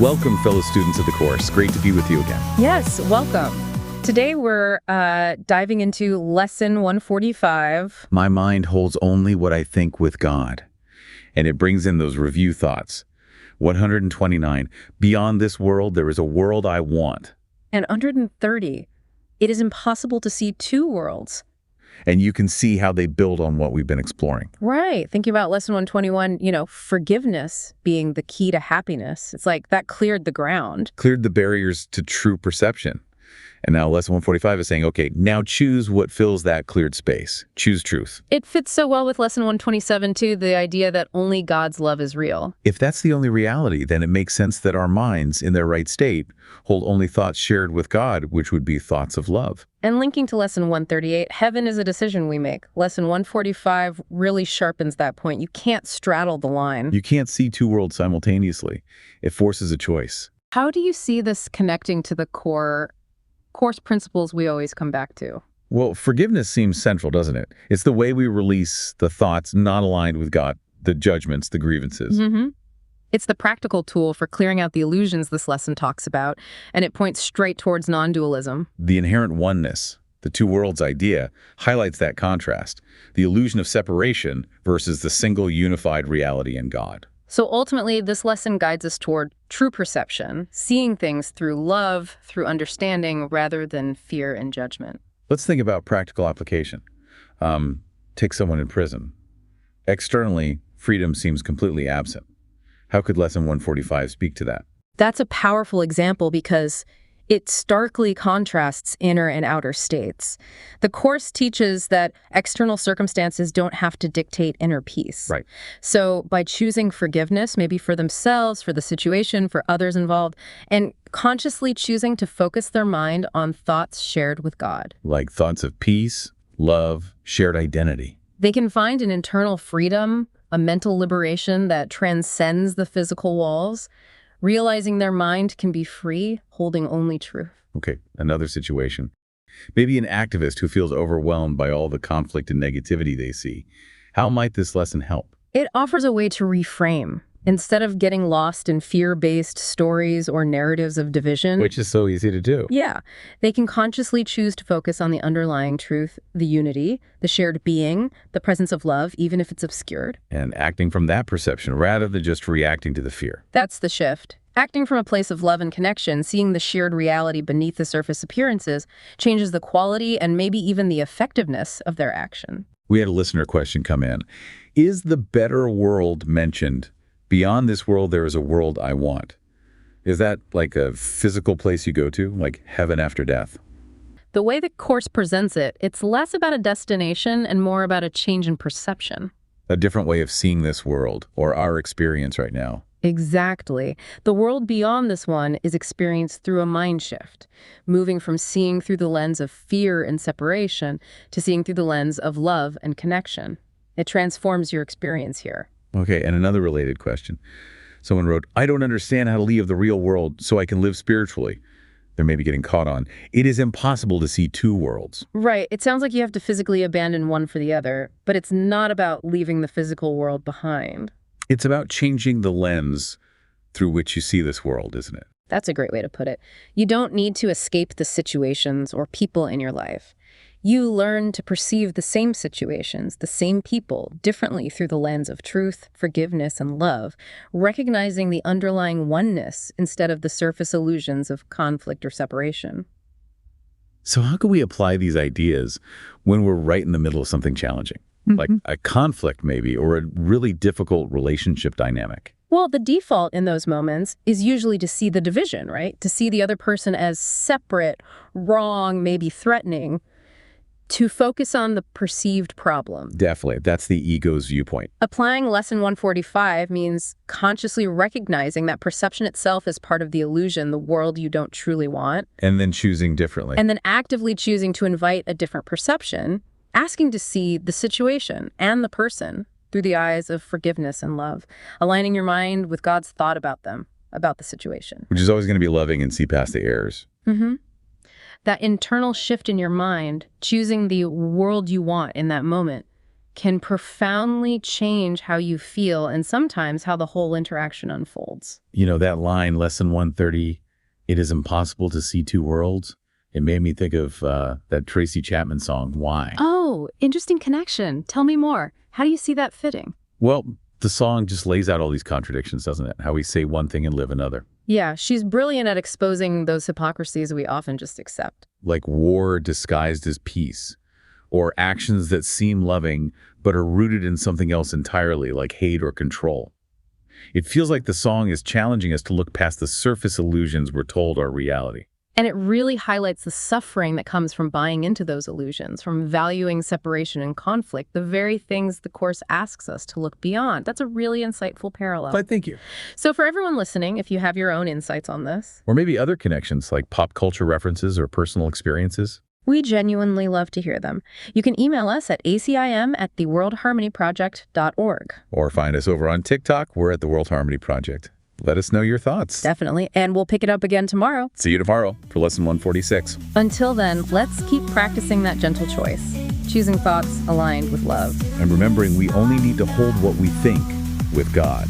Welcome, fellow students of the course. Great to be with you again. Yes, welcome. Today we're diving into Lesson 145. My mind holds only what I think with God. And it brings in those review thoughts. 129, beyond this world, there is a world I want. And 130, it is impossible to see two worlds. And you can see how they build on what we've been exploring. Right. Thinking about Lesson 121, forgiveness being the key to happiness. It's like that cleared the ground. Cleared the barriers to true perception. And now Lesson 145 is saying, okay, now choose what fills that cleared space. Choose truth. It fits so well with Lesson 127, too, the idea that only God's love is real. If that's the only reality, then it makes sense that our minds, in their right state, hold only thoughts shared with God, which would be thoughts of love. And linking to Lesson 138, heaven is a decision we make. Lesson 145 really sharpens that point. You can't straddle the line. You can't see two worlds simultaneously. It forces a choice. How do you see this connecting to the course principles we always come back to? Well, forgiveness seems central, doesn't it? It's the way we release the thoughts not aligned with God, the judgments, the grievances. Mm-hmm. It's the practical tool for clearing out the illusions this lesson talks about, and it points straight towards non-dualism. The inherent oneness, the two worlds idea, highlights that contrast, the illusion of separation versus the single unified reality in God. So ultimately, this lesson guides us toward true perception, seeing things through love, through understanding, rather than fear and judgment. Let's think about practical application. Take someone in prison. Externally, freedom seems completely absent. How could Lesson 145 speak to that? That's a powerful example because it starkly contrasts inner and outer states. The Course teaches that external circumstances don't have to dictate inner peace. Right. So by choosing forgiveness, maybe for themselves, for the situation, for others involved, and consciously choosing to focus their mind on thoughts shared with God. Like thoughts of peace, love, shared identity. They can find an internal freedom, a mental liberation that transcends the physical walls, realizing their mind can be free, holding only truth. Okay, another situation. Maybe an activist who feels overwhelmed by all the conflict and negativity they see. How might this lesson help? It offers a way to reframe. Instead of getting lost in fear-based stories or narratives of division, Which is so easy to do. yeah, they can consciously choose to focus on the underlying truth, the unity, the shared being, the presence of love, even if it's obscured. And acting from that perception rather than just reacting to the fear. That's the shift. Acting from a place of love and connection, seeing the shared reality beneath the surface appearances, changes the quality and maybe even the effectiveness of their action. We had a listener question come in. Is the better world mentioned? Beyond this world, there is a world I want. Is that like a physical place you go to, like heaven after death? The way the Course presents it, it's less about a destination and more about a change in perception. A different way of seeing this world, or our experience right now. Exactly. The world beyond this one is experienced through a mind shift, moving from seeing through the lens of fear and separation to seeing through the lens of love and connection. It transforms your experience here. Okay, and another related question. Someone wrote, I don't understand how to leave the real world so I can live spiritually. They're maybe getting caught on. It is impossible to see two worlds. Right. It sounds like you have to physically abandon one for the other, but it's not about leaving the physical world behind. It's about changing the lens through which you see this world, isn't it? That's a great way to put it. You don't need to escape the situations or people in your life. You learn to perceive the same situations, the same people, differently through the lens of truth, forgiveness, and love, recognizing the underlying oneness instead of the surface illusions of conflict or separation. So how can we apply these ideas when we're right in the middle of something challenging? Like a conflict maybe, or a really difficult relationship dynamic? Well, the default in those moments is usually to see the division, right? To see the other person as separate, wrong, maybe threatening, to focus on the perceived problem. Definitely. That's the ego's viewpoint. Applying Lesson 145 means consciously recognizing that perception itself is part of the illusion, the world you don't truly want. And then choosing differently. And then actively choosing to invite a different perception, asking to see the situation and the person through the eyes of forgiveness and love, aligning your mind with God's thought about them, about the situation. Which is always going to be loving and see past the errors. Mm-hmm. That internal shift in your mind, choosing the world you want in that moment, can profoundly change how you feel and sometimes how the whole interaction unfolds. You know, that line, Lesson 130, it is impossible to see two worlds. It made me think of that Tracy Chapman song, Why? Oh, interesting connection. Tell me more. How do you see that fitting? Well, the song just lays out all these contradictions, doesn't it? How we say one thing and live another. Yeah, she's brilliant at exposing those hypocrisies we often just accept. Like war disguised as peace, or actions that seem loving but are rooted in something else entirely, like hate or control. It feels like the song is challenging us to look past the surface illusions we're told are reality. And it really highlights the suffering that comes from buying into those illusions, from valuing separation and conflict, the very things the Course asks us to look beyond. That's a really insightful parallel. But thank you. So for everyone listening, if you have your own insights on this, Or maybe other connections like pop culture references or personal experiences. we genuinely love to hear them. You can email us at acim@theworldharmonyproject.org. Or find us over on TikTok. We're at the World Harmony Project. Let us know your thoughts. Definitely. And we'll pick it up again tomorrow. See you tomorrow for Lesson 146. Until then, let's keep practicing that gentle choice, choosing thoughts aligned with love. And remembering we only need to hold what we think with God.